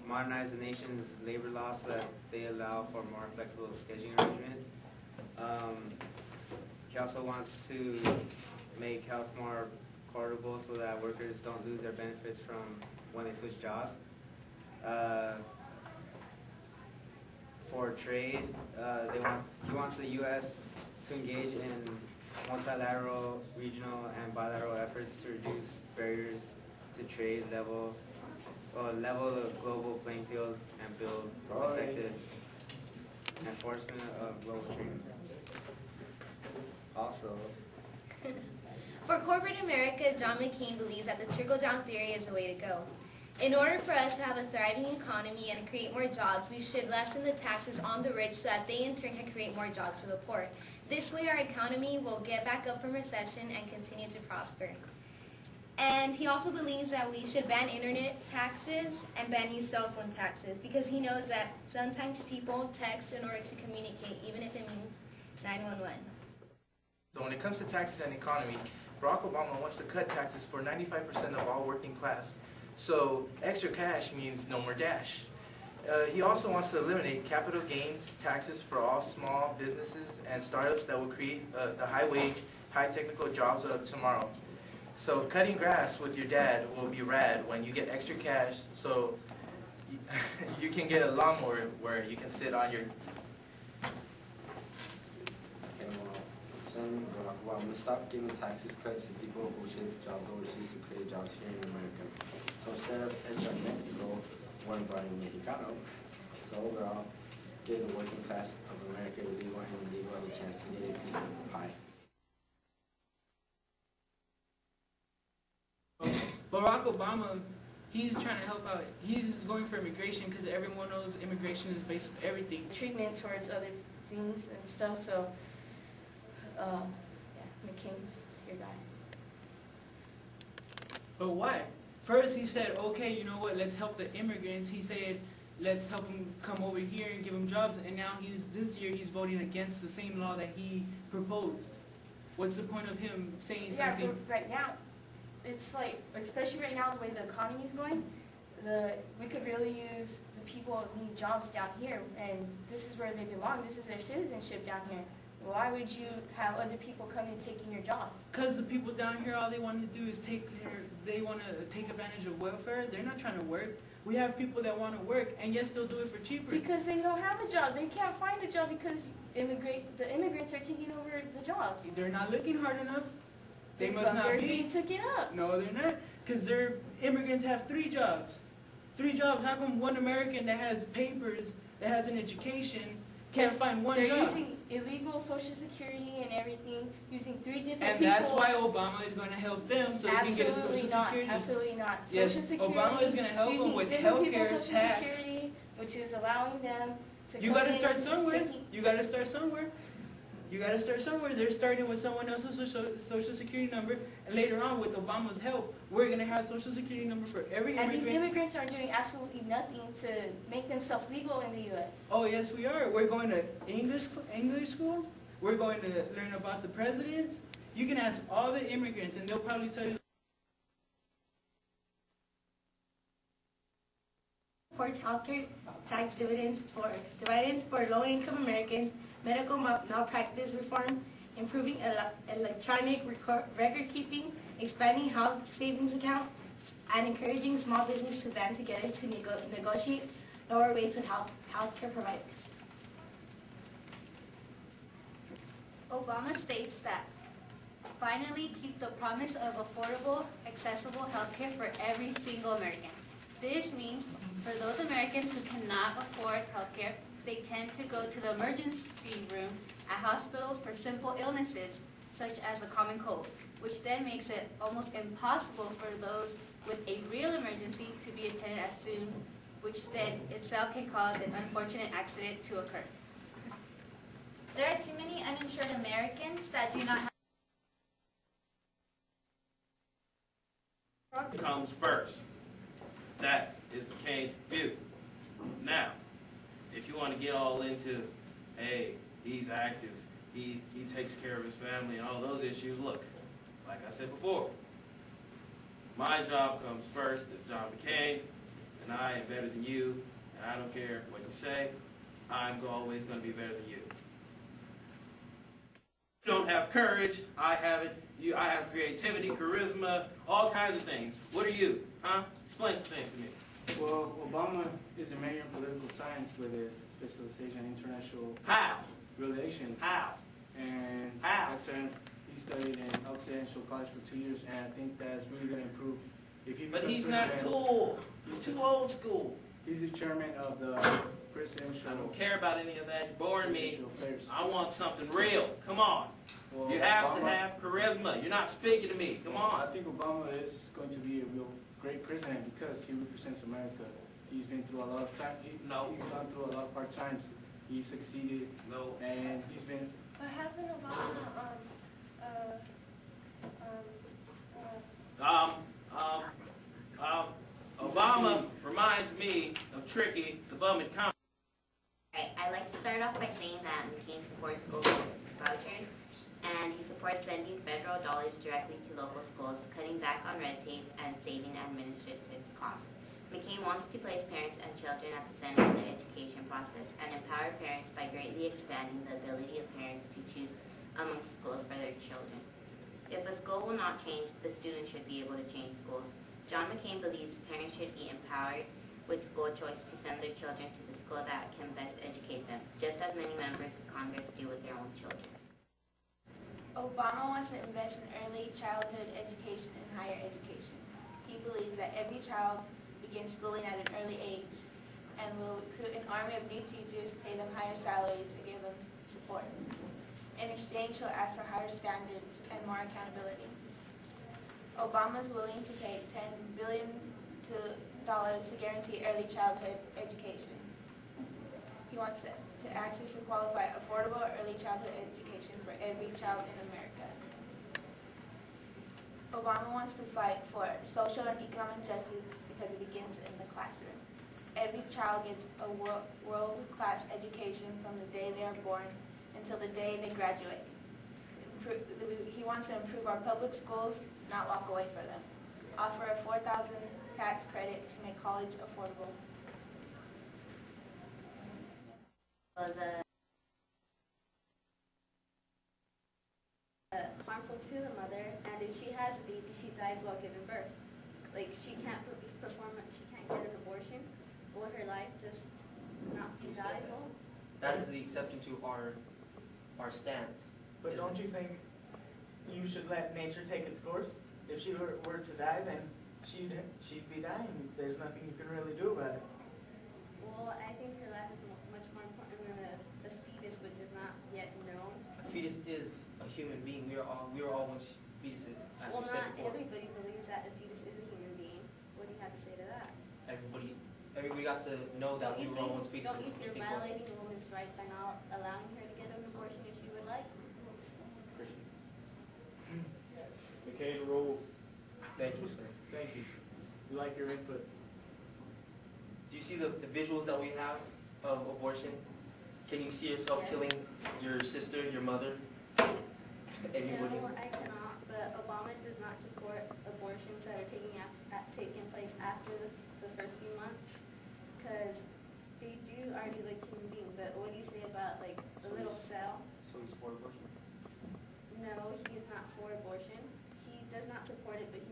modernize the nation's labor laws so that they allow for more flexible scheduling arrangements. He also wants to make health more affordable so that workers don't lose their benefits from when they switch jobs. For trade, he wants the U.S. to engage in multilateral, regional, and bilateral efforts to reduce barriers to trade, level the global playing field, and build effective enforcement of global trade. Also, for corporate America, John McCain believes that the trickle-down theory is the way to go. In order for us to have a thriving economy and create more jobs, we should lessen the taxes on the rich so that they in turn can create more jobs for the poor. This way our economy will get back up from recession and continue to prosper. And he also believes that we should ban internet taxes and ban new cell phone taxes because he knows that sometimes people text in order to communicate, even if it means 911. So when it comes to taxes and economy, Barack Obama wants to cut taxes for 95% of all working class. So extra cash means no more dash. He also wants to eliminate capital gains taxes for all small businesses and startups that will create the high-wage, high-technical jobs of tomorrow. So cutting grass with your dad will be rad when you get extra cash, so you can get a lawnmower where you can sit on your... Well, I'm going to stop giving taxes cuts to people who shift jobs overseas to create jobs here in America. So instead of hecho en Mexico, one brought in Mexicano. So overall, give the working class of America, illegal and illegal, a chance to get a piece of the pie. Barack Obama, he's trying to help out. He's going for immigration because everyone knows immigration is based on everything. Treatment towards other things and stuff, so yeah, McCain's your guy. But why? First he said, okay, you know what, let's help the immigrants. He said, let's help them come over here and give them jobs. And now this year he's voting against the same law that he proposed. What's the point of him saying something? Yeah, but right now, it's like, especially right now the way the economy's going, we could really use the people who need jobs down here, and this is where they belong. This is their citizenship down here. Why would you have other people come and taking your jobs? Because the people down here, all they want to do is they want to take advantage of welfare. They're not trying to work. We have people that want to work, and yes, they'll do it for cheaper. Because they don't have a job. They can't find a job because the immigrants are taking over the jobs. They're not looking hard enough. They must not They're be. being taken up. No, they're not. Because immigrants have 3 jobs. 3 jobs. How come one American that has papers, that has an education, can't find one job? They're using illegal Social Security and everything, using 3 different and people. And that's why Obama is going to help them so they can get a Social Security. Absolutely not. Yes, Social Security, Obama is going to help them with health care, Social tax. Security, which is allowing them to You got to start somewhere. You got to start somewhere. You got to start somewhere. They're starting with someone else's Social Security number, and later on, with Obama's help, we're going to have Social Security number for every immigrant. And these immigrants are doing absolutely nothing to make themselves legal in the U.S. Oh, yes, we are. We're going to English school. We're going to learn about the presidents. You can ask all the immigrants, and they'll probably tell you. Supports healthcare tax dividends for low-income Americans, medical malpractice reform, improving electronic record-keeping, expanding health savings account, and encouraging small business to band together to negotiate lower rates with healthcare providers. Obama states that finally keep the promise of affordable, accessible healthcare for every single American. This means for those Americans who cannot afford healthcare, they tend to go to the emergency room at hospitals for simple illnesses, such as the common cold, which then makes it almost impossible for those with a real emergency to be attended as soon, which then itself can cause an unfortunate accident to occur. There are too many uninsured Americans that do not have comes first. That is McCain's view. Now, if you want to get all into, hey, he's active, he takes care of his family and all those issues, look, like I said before, my job comes first as John McCain, and I am better than you, and I don't care what you say, I'm always going to be better than you. You don't have courage, I have it. I have creativity, charisma, all kinds of things. What are you? Huh? Explain some things to me. Well, Obama is a major in political science with a specialization in international How? relations. How? And How? he studied in Occidental College for 2 years, and I think that's really going to improve. If he But becomes he's not president, cool. He's too old school. He's the chairman of the presidential. I don't care about any of that. You're boring me. presidential affairs. I want something real. Come on. Well, You have to Obama- have charisma. You're not speaking to me. Come I on. think Obama is going to be a real great president because he represents America. He's been through a lot of time. No. He's gone through a lot of hard times. He succeeded, No. and he's been. But hasn't Obama, Obama reminds me of Tricky, the bum at Compton. Right, I'd like to start off by saying that McCain supports school vouchers, and he supports sending federal dollars directly to local schools, cutting back on red tape, and saving administrative costs. McCain wants to place parents and children at the center of the education process and empower parents by greatly expanding the ability of parents to choose among schools for their children. If a school will not change, the student should be able to change schools. John McCain believes parents should be empowered with school choice to send their children to the school that can best educate them, just as many members of Congress do with their own children. Obama wants to invest in early childhood education and higher education. He believes that every child begins schooling at an early age and will recruit an army of new teachers, pay them higher salaries, and give them support. In exchange, he'll ask for higher standards and more accountability. Obama is willing to pay $10 billion to guarantee early childhood education. He wants to access to qualify affordable early childhood education for every child in America. Obama wants to fight for social and economic justice because it begins in the classroom. Every child gets a world-class education from the day they are born until the day they graduate. He wants to improve our public schools, not walk away from them. Offer a $4,000 tax credit to make college affordable. Harmful to the mother, and if she has a baby, she dies while giving birth. Like, she can't perform, she can't get an abortion. Will her life just not be valuable? That is the exception to our stance. But don't you think you should let nature take its course? If she were to die, then she'd be dying. There's nothing you can really do about it. Well, I think her life is much more important than a fetus, which is not yet known. A fetus is a human being. We are all once fetuses, as Well, we said not before. everybody believes that a fetus is a human being. What do you have to say to that? Everybody got to know that we were all once fetuses. Don't you think Just you're think about it. violating a woman's right by not allowing her to get an abortion if she would like? Christian. McCain rule. Thank you, sir. Thank you. We like your input. Do you see the visuals that we have of abortion? Can you see yourself killing your sister, your mother, anybody? No, I cannot, but Obama does not support abortions that are taking place after the first few months, because they do already like human beings. But what do you say about like the little cell? So you support abortion? No, he is not for abortion. He does not support it, but he